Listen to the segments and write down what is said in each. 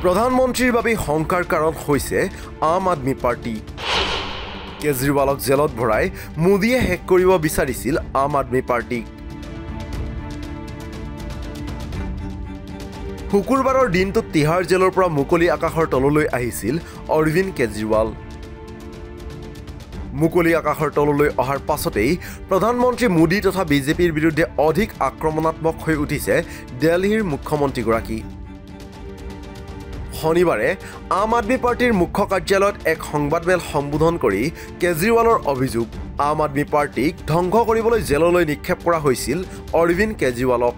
প্ৰধানমন্ত্ৰীৰ বাবে শংকাৰ কাৰণ হৈছে আম আদমি পাৰ্টি। কেজৰিৱালক জেলত ভৰাই মোদীয়ে শেষ কৰিব বিচাৰিছিল আম আদমি পাৰ্টিক। শুকুৰবাৰৰ দিনটোত তিহাৰ জেলৰ পৰা মুকলি আকাশৰ তললৈ আহিছিল অৰবিন্দ কেজৰিৱাল। মুকলি আকাশৰ তললৈ অহাৰ পাছতেই প্ৰধানমন্ত্ৰী মোদী তথা বিজেপিৰ বিৰুদ্ধে অধিক আক্ৰমণাত্মক হৈ উঠিছে দিল্লীৰ মুখ্যমন্ত্ৰীগৰাকী। শনিবাৰে আম আদমি পাৰ্টিৰ মুখ্য কাৰ্যালয়ত এক সংবাদমেল সম্বোধন কৰি কেজৰিৱালৰ অভিযোগ, আম আদমি পাৰ্টিক ধ্বংস কৰিবলৈ জেললৈ নিক্ষেপ কৰা হৈছিল অৰবিন্দ কেজৰিৱালক।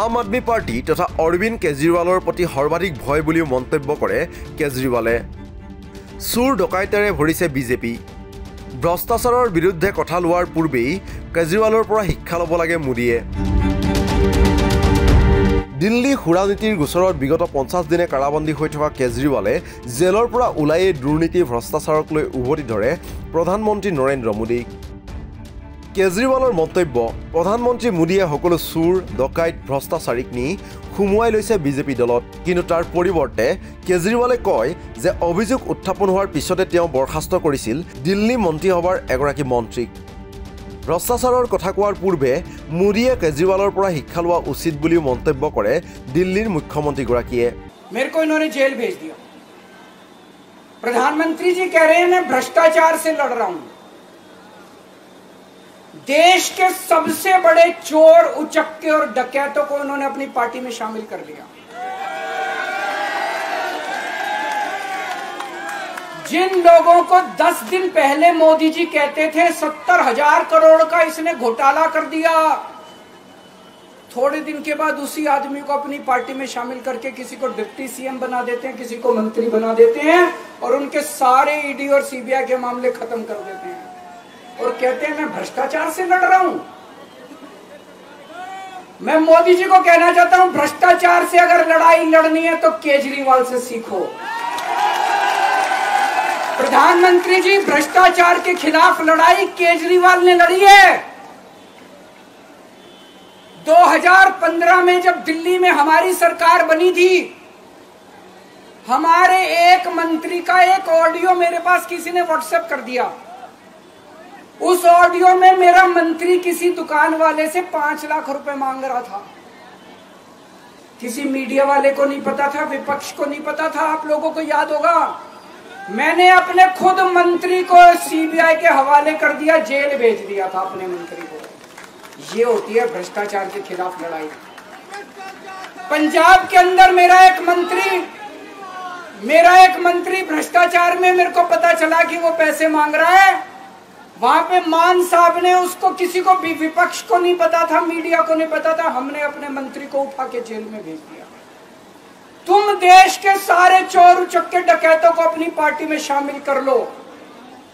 আম আদমি পাৰ্টি তথা অৰবিন্দ কেজৰিৱালৰ প্ৰতি সৰ্বাধিক ভয় বুলিও মন্তব্য কৰে কেজৰিৱালে। চুৰ ডকাইতেৰে ভৰিছে বিজেপি। ভ্ৰষ্টাচাৰৰ বিৰুদ্ধে কথা লোৱাৰ পূৰ্বেই কেজৰিৱালৰ পৰা শিক্ষা ল'ব লাগে মোদীয়ে। দিল্লী সুৰানীতিৰ গোচৰত বিগত 50 দিনে কাৰাবন্দী হৈ থকা কেজৰিৱালে জেলৰ পৰা ওলাইয়ে দুৰ্নীতি ভ্ৰষ্টাচাৰক লৈ উভতি ধৰে প্ৰধানমন্ত্ৰী নৰেন্দ্ৰ মোদীক। কেজৰিৱালৰ মন্তব্য, প্ৰধানমন্ত্ৰী মোদীয়ে সকলো চুৰ ডকাইত ভ্ৰষ্টাচাৰীক নি সুমুৱাই লৈছে বিজেপি দলত। কিন্তু তাৰ পৰিৱৰ্তে কেজৰিৱালে কয় যে অভিযোগ উত্থাপন হোৱাৰ পিছতে তেওঁ বৰ্খাস্ত কৰিছিল দিল্লী মন্ত্ৰীসভাৰ এগৰাকী মন্ত্ৰীক। ভ্ৰষ্টাচাৰৰ কথা কোৱাৰ পূৰ্বে মোদীয়ে কেজৰিৱালৰ পৰা শিক্ষা লোৱা উচিত বুলিও মন্তব্য কৰে দিল্লীৰ মুখ্যমন্ত্ৰীগৰাকীয়ে। मेरे को इन्होंने जेल भेज दिया। प्रधानमंत्री जी कह रहे हैं मैं भ्रष्टाचार से लड़ रहा हूं। देश के सबसे बड़े चोर, उचक्के और डकैतों को उन्होंने अपनी पार्टी में शामिल कर लिया। जिन लोगों को 10 दिन पहले मोदी जी कहते थे 70,000 करोड़ का इसने घोटाला कर दिया, थोड़े दिन के बाद उसी आदमी को अपनी पार्टी में शामिल करके किसी को डिप्टी सीएम बना देते हैं, किसी को मंत्री बना देते हैं और उनके सारे ईडी और सीबीआई के मामले खत्म कर देते हैं और कहते हैं मैं भ्रष्टाचार से लड़ रहा हूं। मैं मोदी जी को कहना चाहता हूं, भ्रष्टाचार से अगर लड़ाई लड़नी है तो केजरीवाल से सीखो। प्रधानमंत्री जी, भ्रष्टाचार के खिलाफ लड़ाई केजरीवाल ने लड़ी है। 2015 में जब दिल्ली में हमारी सरकार बनी थी, हमारे एक मंत्री का एक ऑडियो मेरे पास किसी ने व्हाट्सएप कर दिया। उस ऑडियो में मेरा मंत्री किसी दुकान वाले से 5 लाख रुपए मांग रहा था। किसी मीडिया वाले को नहीं पता था, विपक्ष को नहीं पता था। आप लोगों को याद होगा, मैंने अपने खुद मंत्री को सीबीआई के हवाले कर दिया, जेल भेज दिया था अपने मंत्री को। ये होती है भ्रष्टाचार के खिलाफ लड़ाई। पंजाब के अंदर मेरा एक मंत्री भ्रष्टाचार में मेरे को पता चला कि वो पैसे मांग रहा है। वहां पे मान साहब ने उसको, किसी को भी, विपक्ष को नहीं पता था, मीडिया को नहीं पता था, हमने अपने मंत्री को उठा के जेल में भेज दिया। तुम देश के सारे चोर उचक्के डकैतों को अपनी पार्टी में शामिल कर लो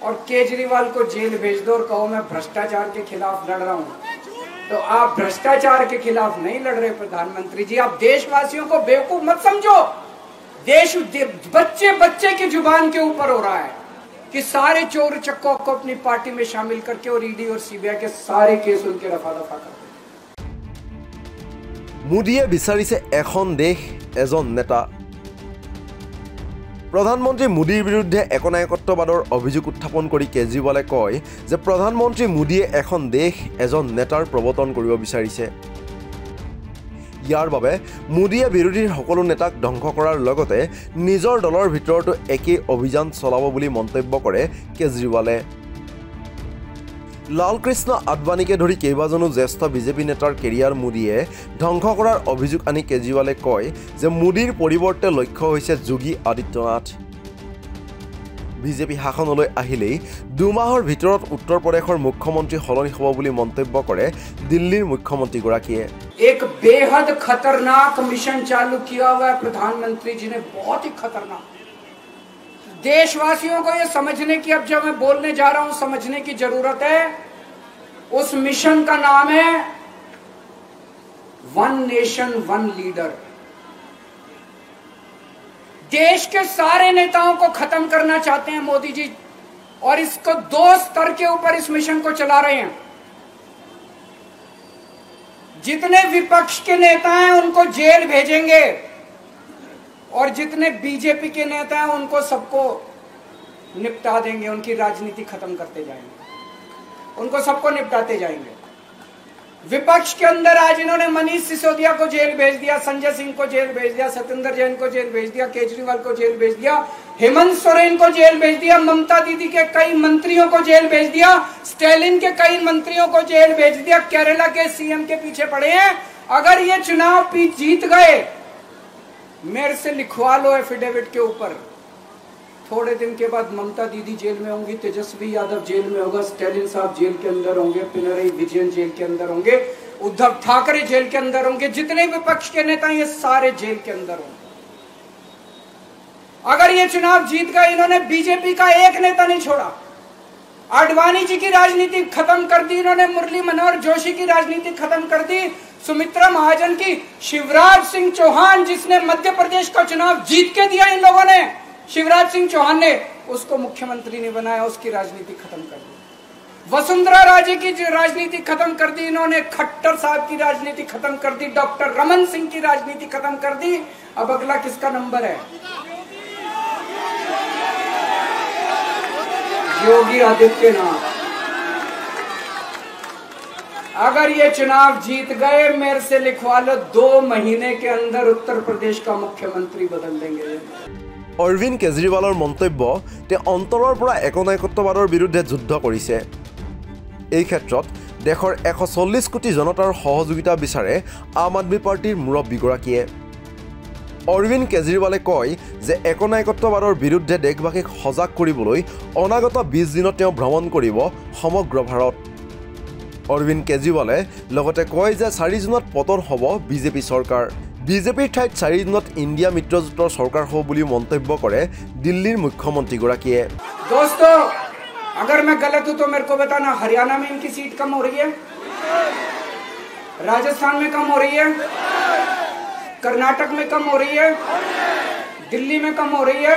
और केजरीवाल को जेल भेज दो और कहो मैं भ्रष्टाचार के खिलाफ लड़ रहा हूं। तो आप भ्रष्टाचार के खिलाफ नहीं लड़ रहे प्रधानमंत्री जी। आप देशवासियों को बेवकूफ मत समझो। देश बच्चे बच्चे की जुबान के ऊपर हो रहा है कि सारे चोर चक्कों को अपनी पार्टी में शामिल करके और ईडी और सीबीआई के सारे केस उनके रफा दफा कर। মোদীয়ে বিচাৰিছে এখন দেশ এজন নেতা। প্ৰধানমন্ত্ৰী মোদীৰ বিৰুদ্ধে একনায়কত্ববাদৰ অভিযোগ উত্থাপন কৰি কেজৰিৱালে কয় যে প্ৰধানমন্ত্ৰী মোদীয়ে এখন দেশ এজন নেতাৰ প্ৰৱৰ্তন কৰিব বিচাৰিছে। ইয়াৰ বাবে মোদীয়ে বিৰোধীৰ সকলো নেতাক ধ্বংস কৰাৰ লগতে নিজৰ দলৰ ভিতৰতো একেই অভিযান চলাব বুলি মন্তব্য কৰে কেজৰিৱালে। লালকৃষ্ণ আদৱানীকে ধৰি কেইবাজনো জ্যেষ্ঠ বিজেপি নেতাৰ কেৰিয়াৰ মোদীয়ে ধ্বংস কৰাৰ অভিযোগ আনি কেজৰিৱালে কয় যে মোদীৰ পৰিৱৰ্তে লক্ষ্য হৈছে যোগী আদিত্যনাথ। বিজেপি শাসনলৈ আহিলেই 2 মাহৰ ভিতৰত উত্তৰ প্ৰদেশৰ মুখ্যমন্ত্ৰী সলনি হ'ব বুলি মন্তব্য কৰে দিল্লীৰ মুখ্যমন্ত্ৰীগৰাকীয়ে। एक बेहद खतरनाक मिशन चालू किया हुआ है प्रधानमंत्री जी ने, बहुत ही खतरनाक। देशवासियों को यह समझने की, अब जब मैं बोलने जा रहा हूं, समझने की जरूरत है। उस मिशन का नाम है वन नेशन वन लीडर। देश के सारे नेताओं को खत्म करना चाहते हैं मोदी जी और इसको 2 स्तर के ऊपर इस मिशन को चला रहे हैं। जितने विपक्ष के नेता हैं उनको जेल भेजेंगे और जितने बीजेपी के नेता हैं उनको सबको निपटा देंगे, उनकी राजनीति खत्म करते जाएंगे, उनको सबको निपटाते जाएंगे। विपक्ष के अंदर आज इन्होंने मनीष सिसोदिया को जेल भेज दिया, संजय सिंह को जेल भेज दिया, सत्येंद्र जैन को जेल भेज दिया, केजरीवाल को जेल भेज दिया, हेमंत सोरेन को जेल भेज दिया, ममता दीदी के कई मंत्रियों को जेल भेज दिया, स्टालिन के कई मंत्रियों को जेल भेज दिया, केरला के सीएम के पीछे पड़े हैं। अगर ये चुनाव जीत गए, मेरे से लिखवा लो एफिडेविट के ऊपर, थोड़े दिन के बाद ममता दीदी जेल में होंगी, तेजस्वी यादव जेल में होगा, स्टालिन साहब जेल के अंदर होंगे, पिनरई विजयन जेल के अंदर होंगे, उद्धव ठाकरे जेल के अंदर होंगे, जितने विपक्ष के नेता ये सारे जेल के अंदर होंगे। अगर ये चुनाव जीत गए, इन्होंने बीजेपी का एक नेता नहीं छोड़ा, आडवाणी जी की राजनीति खत्म कर दी इन्होंने, मुरली मनोहर जोशी की राजनीति खत्म कर दी, सुमित्रा महाजन की, शिवराज सिंह चौहान जिसने मध्य प्रदेश का चुनाव जीत के दिया इन लोगों ने, शिवराज सिंह चौहान ने उसको मुख्यमंत्री नहीं बनाया, उसकी राजनीति खत्म कर दी। वसुंधरा राजे की राजनीति खत्म कर दी इन्होंने, खट्टर साहब की राजनीति खत्म कर दी, डॉक्टर रमन सिंह की राजनीति खत्म कर दी। अब अगला किसका नंबर है? योगी आदित्यनाथ। अगर ये चुनाव जीत गए, मेरे से लिखवा लो, 2 महीने के अंदर उत्तर प्रदेश का मुख्यमंत्री बदल देंगे। অৰবিন্দ কেজৰিৱালৰ মন্তব্য তে অন্তৰৰ পৰা একনায়কত্ববাদৰ বিৰুদ্ধে যুদ্ধ কৰিছে। এই ক্ষেত্ৰত দেশৰ 140 কোটি জনতাৰ সহযোগিতা বিচাৰে আম আদমি পাৰ্টিৰ মুৰব্বীগৰাকীয়ে। অৰবিন্দ কেজৰিৱালে কয় যে একনায়কত্ববাদৰ বিৰুদ্ধে দেশবাসীক সজাগ কৰিবলৈ অনাগত 20 দিনত তেওঁ ভ্ৰমণ কৰিব সমগ্ৰ ভাৰত। অৰবিন্দ কেজৰিৱালে লগতে কয় যে 4 জুনত পতন হ'ব বিজেপি চৰকাৰ। বিজেপিৰ ঠাইত 4 দিনত ইণ্ডিয়া মিত্ৰজোঁটৰ চৰকাৰ হ'ব বুলি মন্তব্য কৰে দিল্লীৰ মুখ্যমন্ত্ৰীগৰাকীয়ে। दोस्तों, अगर मैं गलत हूं तो मेरे को बताना, हरियाणा में इनकी सीट कम हो रही है, राजस्थान में कम हो रही है, कर्नाटक में कम हो रही है, दिल्ली में कम हो रही है,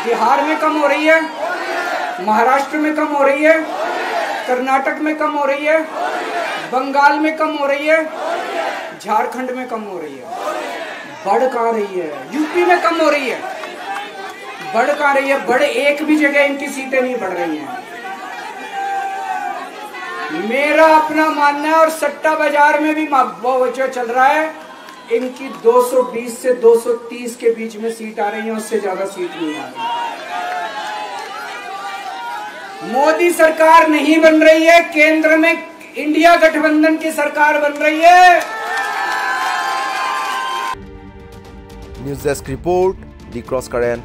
बिहार में कम हो रही है, महाराष्ट्र में कम हो रही है, कर्नाटक में कम हो रही है, बंगाल में कम हो रही है, झारखंड में कम हो रही है। बढ़ कहां रही है? यूपी में कम हो रही है, बढ़ कहां रही है? बड़े एक भी जगह इनकी सीटें नहीं बढ़ रही हैं। मेरा अपना मानना है, और सट्टा बाजार में भी जो चल रहा है, इनकी 220 से 230 के बीच में सीट आ रही है, उससे ज्यादा सीट नहीं आ रही। मोदी सरकार नहीं बन रही है, केंद्र में इंडिया गठबंधन की सरकार बन रही है। न्यूज़ डेस्क रिपोर्ट, दी क्रॉस करेंट।